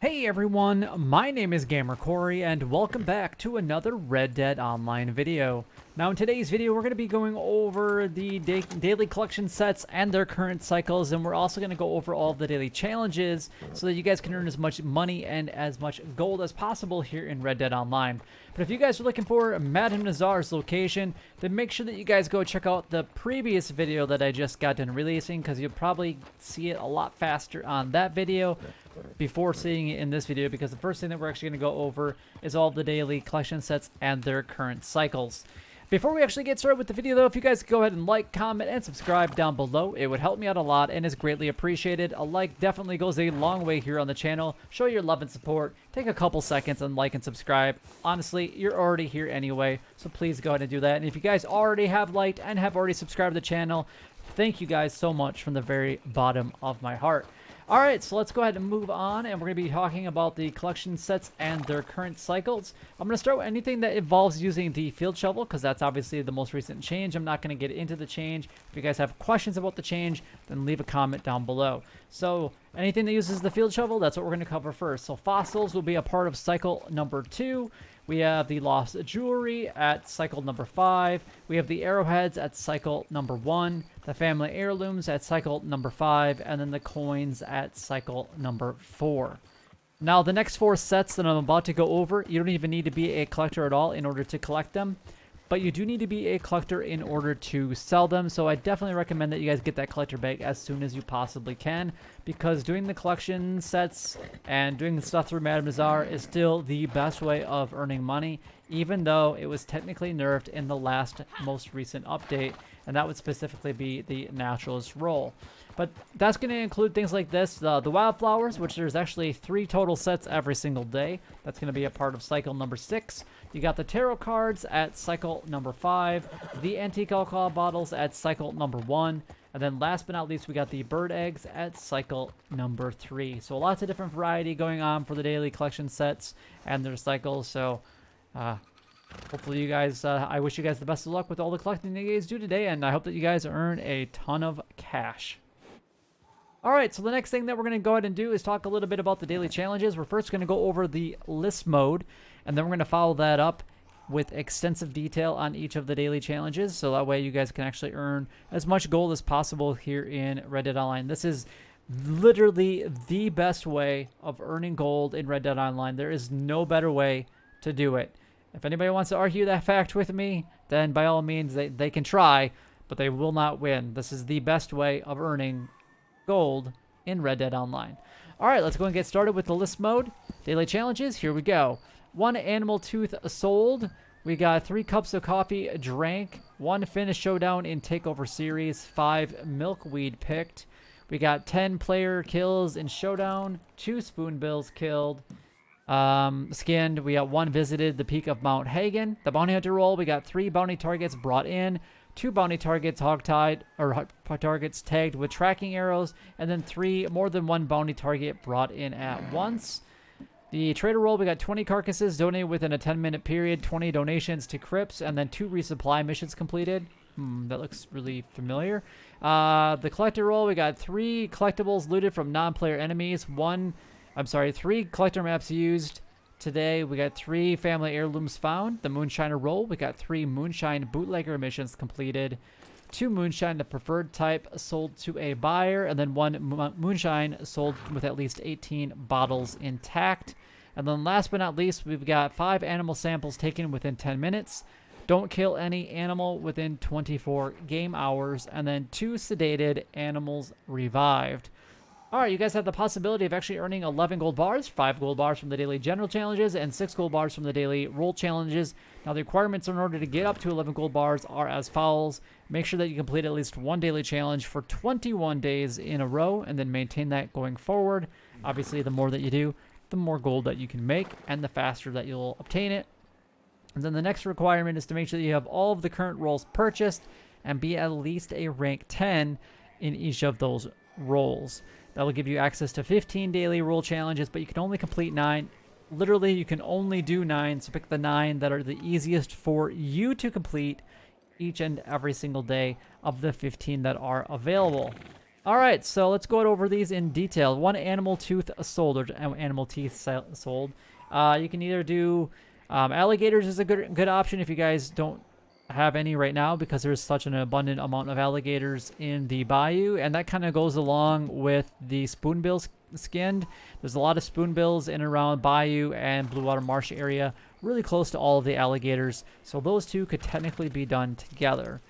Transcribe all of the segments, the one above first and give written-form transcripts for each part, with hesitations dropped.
Hey everyone, my name is Gamer Corey and welcome back to another Red Dead Online video. Now in today's video we're going to be going over the daily collection sets and their current cycles, and we're also going to go over all of the daily challenges so that you guys can earn as much money and as much gold as possible here in Red Dead Online. But if you guys are looking for Madame Nazar's location, then make sure that you guys go check out the previous video that I just got done releasing, because you'll probably see it a lot faster on that video before seeing it in this video, because the first thing that we're actually going to go over is all the daily collection sets and their current cycles. Before we actually get started with the video though, if you guys could go ahead and like, comment, and subscribe down below, it would help me out a lot and is greatly appreciated. A like definitely goes a long way here on the channel. Show your love and support. Take a couple seconds and like and subscribe. Honestly, you're already here anyway, so please go ahead and do that. And if you guys already have liked and have already subscribed to the channel, thank you guys so much from the very bottom of my heart. Alright, so let's go ahead and move on, and we're going to be talking about the collection sets and their current cycles. I'm going to start with anything that involves using the field shovel, because that's obviously the most recent change. I'm not going to get into the change. If you guys have questions about the change, then leave a comment down below. So anything that uses the field shovel, that's what we're going to cover first. So fossils will be a part of cycle number 2. We have the lost jewelry at cycle number 5. We have the arrowheads at cycle number 1. The family heirlooms at cycle number 5. And then the coins at cycle number 4. Now, the next 4 sets that I'm about to go over, you don't even need to be a collector at all in order to collect them. But you do need to be a collector in order to sell them. So I definitely recommend that you guys get that collector bag as soon as you possibly can, because doing the collection sets and doing the stuff through Madame Nazar is still the best way of earning money, even though it was technically nerfed in the most recent update, and that would specifically be the naturalist role. But that's going to include things like this, the wildflowers, which there's actually 3 total sets every single day. That's going to be a part of cycle number 6. You got the tarot cards at cycle number 5, the antique alcohol bottles at cycle number 1, and then last but not least, we got the bird eggs at cycle number 3. So lots of different variety going on for the daily collection sets and their cycles. So hopefully you guys, I wish you guys the best of luck with all the collecting that you guys do today, and I hope that you guys earn a ton of cash. Alright, so the next thing that we're going to go ahead and do is talk a little bit about the daily challenges. We're first going to go over the list mode, and then we're going to follow that up with extensive detail on each of the daily challenges, so that way you guys can actually earn as much gold as possible here in Red Dead Online. This is literally the best way of earning gold in Red Dead Online. There is no better way to do it. If anybody wants to argue that fact with me, then by all means they can try, but they will not win. This is the best way of earning gold in Red Dead Online. Alright, let's go and get started with the list mode. Daily challenges, here we go. 1 animal tooth sold. We got 3 cups of coffee drank. 1 finish showdown in Takeover Series. 5 milkweed picked. We got 10 player kills in showdown. 2 spoonbills killed. Skinned. We got 1 visited the peak of Mount Hagen. The bounty hunter roll, we got 3 bounty targets brought in. 2 bounty targets hogtied, or targets tagged with tracking arrows, and then 3 more than 1 bounty target brought in at once. The trader roll, we got 20 carcasses donated within a 10-minute period, 20 donations to crypts, and then 2 resupply missions completed. That looks really familiar. The collector roll, we got 3 collectibles looted from non-player enemies. 3 collector maps used. Today, we got 3 family heirlooms found. The moonshiner roll, we got 3 moonshine bootlegger missions completed. 2 moonshine, the preferred type, sold to a buyer. And then 1 moonshine sold with at least 18 bottles intact. And then last but not least, we've got 5 animal samples taken within 10 minutes. Don't kill any animal within 24 game hours. And then 2 sedated animals revived. Alright, you guys have the possibility of actually earning 11 gold bars, 5 gold bars from the daily general challenges, and 6 gold bars from the daily roll challenges. Now, the requirements in order to get up to 11 gold bars are as follows. Make sure that you complete at least 1 daily challenge for 21 days in a row, and then maintain that going forward. Obviously, the more that you do, the more gold that you can make, and the faster that you'll obtain it. And then the next requirement is to make sure that you have all of the current rolls purchased, and be at least a rank 10 in each of those rolls. That'll give you access to 15 daily roll challenges, but you can only complete 9. Literally, you can only do 9, so pick the 9 that are the easiest for you to complete each and every single day of the 15 that are available. All right, so let's go over these in detail. One animal tooth sold, or animal teeth sold. You can either do alligators is a good option if you guys don't have any right now, because there's such an abundant amount of alligators in the bayou, and that kind of goes along with the spoonbill skinned. There's a lot of spoonbills in and around bayou and blue water marsh area, really close to all of the alligators, so those two could technically be done together.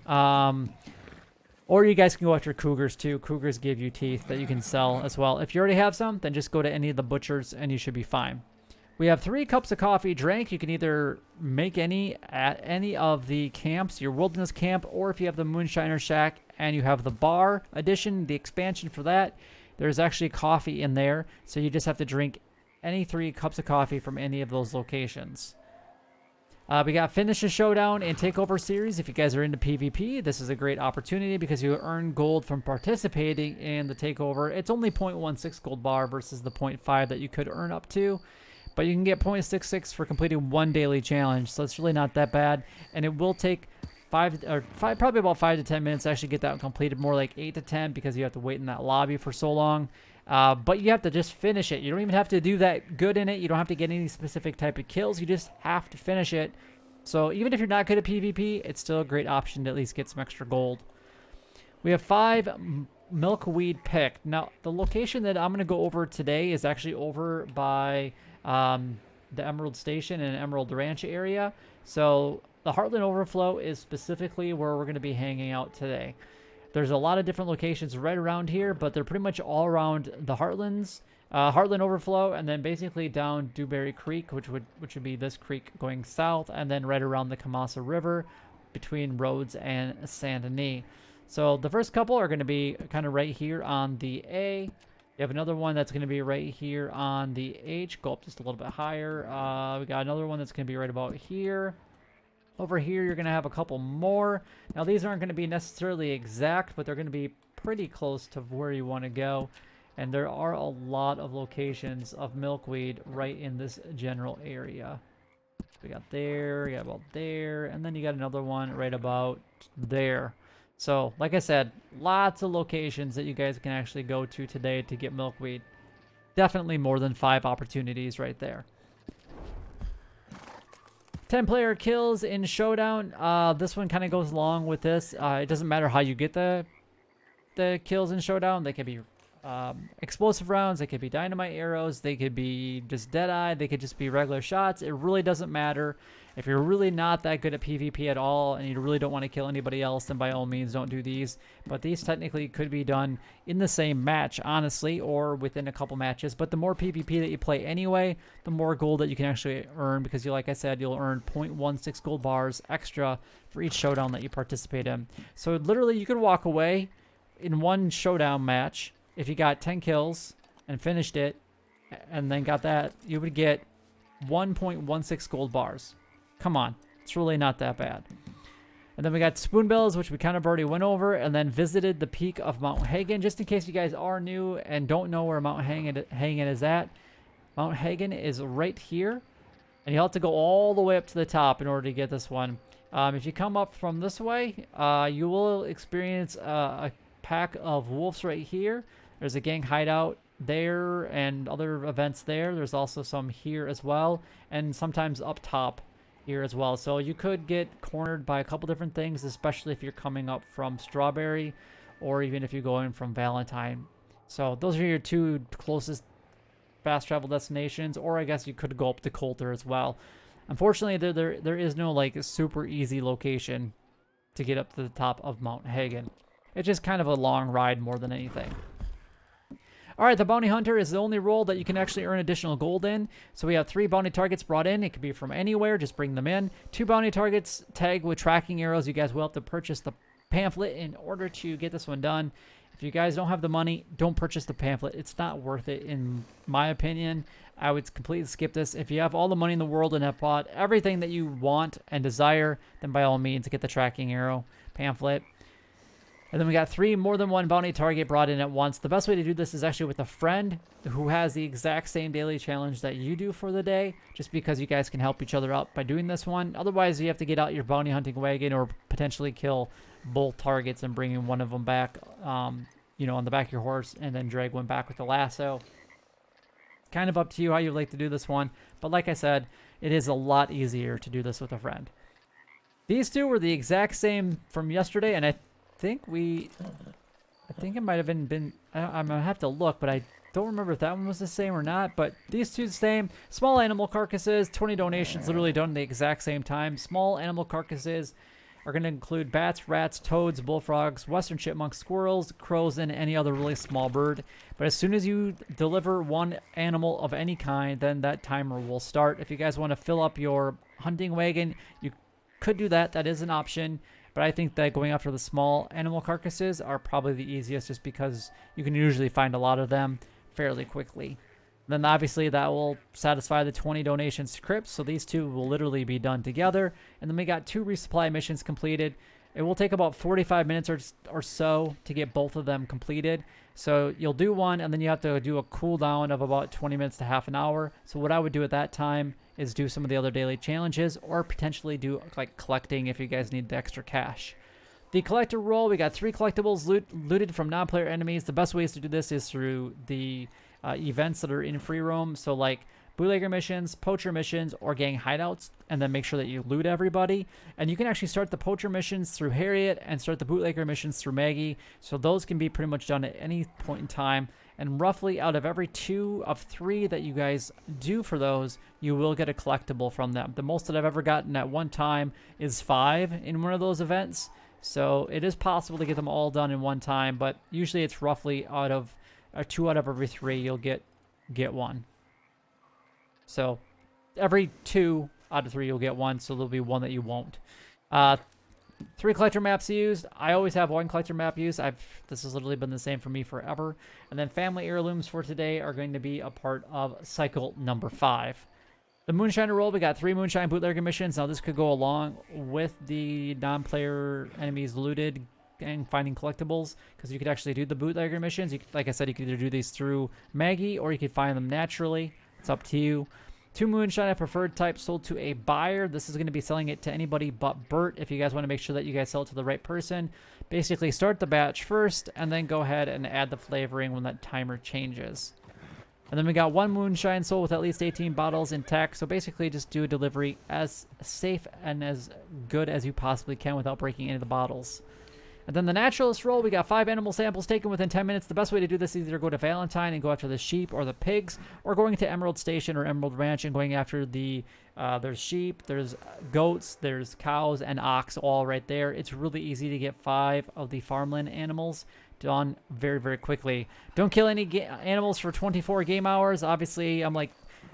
Or you guys can go after cougars too. Cougars give you teeth that you can sell as well. If you already have some, then just go to any of the butchers and you should be fine. We have 3 cups of coffee drank. You can either make any at any of the camps, your wilderness camp, or if you have the Moonshiner Shack and you have the bar edition, the expansion for that, there's actually coffee in there. So you just have to drink any 3 cups of coffee from any of those locations. We got Finish the Showdown and Takeover Series. If you guys are into PvP, this is a great opportunity because you earn gold from participating in the Takeover. It's only 0.16 gold bar versus the 0.5 that you could earn up to. But you can get 0.66 for completing 1 daily challenge, so it's really not that bad. And it will take probably about 5 to 10 minutes to actually get that completed, more like 8 to 10 because you have to wait in that lobby for so long. But you have to just finish it. You don't even have to do that good in it. You don't have to get any specific type of kills. You just have to finish it. So even if you're not good at PvP, it's still a great option to at least get some extra gold. We have 5 milkweed picked. Now, the location that I'm going to go over today is actually over by the Emerald Station and Emerald Ranch area. So the Heartland Overflow is specifically where we're going to be hanging out today. There's a lot of different locations right around here, but they're pretty much all around the Heartlands, Heartland Overflow, and then basically down Dewberry Creek, which would be this creek going south, and then right around the Kamasa River between Rhodes and Saint Denis. So the first couple are going to be kind of right here on the A. You have another one that's going to be right here on the H. Go up just a little bit higher. We got another one that's going to be right about here. Over here, you're going to have a couple more. Now, these aren't going to be necessarily exact, but they're going to be pretty close to where you want to go. And there are a lot of locations of milkweed right in this general area. We got there, you got about there, and then you got another one right about there. So, like I said, lots of locations that you guys can actually go to today to get milkweed. Definitely more than 5 opportunities right there. 10-player kills in Showdown. This one kind of goes along with this. It doesn't matter how you get the kills in Showdown. They could be explosive rounds. They could be dynamite arrows. They could be just dead-eye. They could just be regular shots. It really doesn't matter. If you're really not that good at PvP at all and you really don't want to kill anybody else, then by all means don't do these. But these technically could be done in the same match, honestly, or within a couple matches. But the more PvP that you play anyway, the more gold that you can actually earn, because like I said, you'll earn 0.16 gold bars extra for each showdown that you participate in. So literally you could walk away in one showdown match. If you got 10 kills and finished it and then got that, you would get 1.16 gold bars. Come on, it's really not that bad. And then we got spoonbills, which we kind of already went over, and then visited the peak of Mount Hagen. Just in case you guys are new and don't know where Mount Hagen is at, Mount Hagen is right here, and you'll have to go all the way up to the top in order to get this one. If you come up from this way, you will experience a pack of wolves right here. There's a gang hideout there and other events there. There's also some here as well, and sometimes up top here as well. So you could get cornered by a couple different things, especially if you're coming up from Strawberry or even if you're going from Valentine. So those are your 2 closest fast travel destinations, or I guess you could go up to Coulter as well. Unfortunately, there is no like super easy location to get up to the top of Mount Hagen. It's just kind of a long ride more than anything. All right, the Bounty Hunter is the only role that you can actually earn additional gold in. So we have 3 bounty targets brought in. It could be from anywhere. Just bring them in. 2 bounty targets tagged with tracking arrows. You guys will have to purchase the pamphlet in order to get this one done. If you guys don't have the money, don't purchase the pamphlet. It's not worth it, in my opinion. I would completely skip this. If you have all the money in the world and have bought everything that you want and desire, then by all means, get the tracking arrow pamphlet. And then we got 3 more than 1 bounty target brought in at once. The best way to do this is actually with a friend who has the exact same daily challenge that you do for the day, just because you guys can help each other out by doing this one. Otherwise, you have to get out your bounty hunting wagon or potentially kill both targets and bring in one of them back you know, on the back of your horse and then drag one back with the lasso. Kind of up to you how you like to do this one, but like I said, it is a lot easier to do this with a friend. These two were the exact same from yesterday, and I think it might have been I'm gonna have to look, but I don't remember if that one was the same or not. But these two the same. Small animal carcasses, 20 donations, literally done at the exact same time. Small animal carcasses are going to include bats, rats, toads, bullfrogs, western chipmunks, squirrels, crows, and any other really small bird. But as soon as you deliver one animal of any kind, then that timer will start. If you guys want to fill up your hunting wagon, you could do that. That is an option. But I think that going after the small animal carcasses are probably the easiest, just because you can usually find a lot of them fairly quickly. Then obviously that will satisfy the 20 donation scripts, so these two will literally be done together. And then we got 2 resupply missions completed. It will take about 45 minutes or so to get both of them completed. So you'll do one, and then you have to do a cooldown of about 20 minutes to half an hour. So what I would do at that time is do some of the other daily challenges, or potentially do like collecting if you guys need the extra cash. The collector role, we got 3 collectibles looted from non-player enemies. The best ways to do this is through the events that are in free roam, so like bootlegger missions, poacher missions, or gang hideouts, and then make sure that you loot everybody. And you can actually start the poacher missions through Harriet and start the bootlegger missions through Maggie, so those can be pretty much done at any point in time. And roughly out of every 2 of 3 that you guys do for those, you will get a collectible from them. The most that I've ever gotten at one time is 5 in one of those events, so it is possible to get them all done in one time, but usually it's roughly out of 2 out of every 3 you'll get one. So every 2 out of 3 you'll get one, so there'll be one that you won't. 3 collector maps used. I always have 1 collector map used. This has literally been the same for me forever. And then family heirlooms for today are going to be a part of cycle number 5. The Moonshiner role, we got 3 Moonshine bootlegger missions. Now this could go along with the non-player enemies looted and finding collectibles, because you could actually do the bootlegger missions. Like I said, you could either do these through Maggie, or you could find them naturally. It's up to you. 2 Moonshine preferred type sold to a buyer. This is going to be selling it to anybody but Bert, if you guys want to make sure that you guys sell it to the right person. Basically start the batch first, and then go ahead and add the flavoring when that timer changes. And then we got 1 Moonshine sold with at least 18 bottles intact. So basically just do a delivery as safe and as good as you possibly can without breaking any of the bottles. And then the naturalist role, we got 5 animal samples taken within 10 minutes. The best way to do this is either go to Valentine and go after the sheep or the pigs, or going to Emerald Station or Emerald Ranch and going after the, there's sheep, there's goats, there's cows, and ox all right there. It's really easy to get 5 of the farmland animals done very, very quickly. Don't kill any animals for 24 game hours. Obviously, I'm like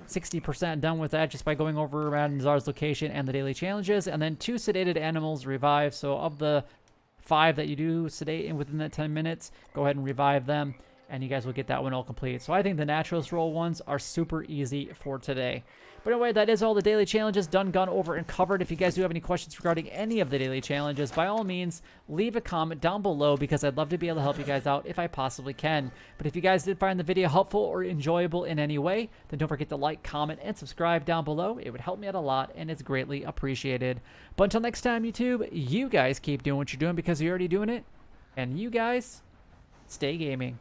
60% done with that just by going over around Czar's location and the daily challenges. And then 2 sedated animals revive. So of the 5 that you do sedate in within that 10 minutes, go ahead and revive them, and you guys will get that one all complete. So I think the naturalist role ones are super easy for today. But anyway, that is all the daily challenges done, gone over, and covered. If you guys do have any questions regarding any of the daily challenges, by all means, leave a comment down below, because I'd love to be able to help you guys out if I possibly can. But if you guys did find the video helpful or enjoyable in any way, then don't forget to like, comment, and subscribe down below. It would help me out a lot, and it's greatly appreciated. But until next time, YouTube, you guys keep doing what you're doing, because you're already doing it. And you guys, stay gaming.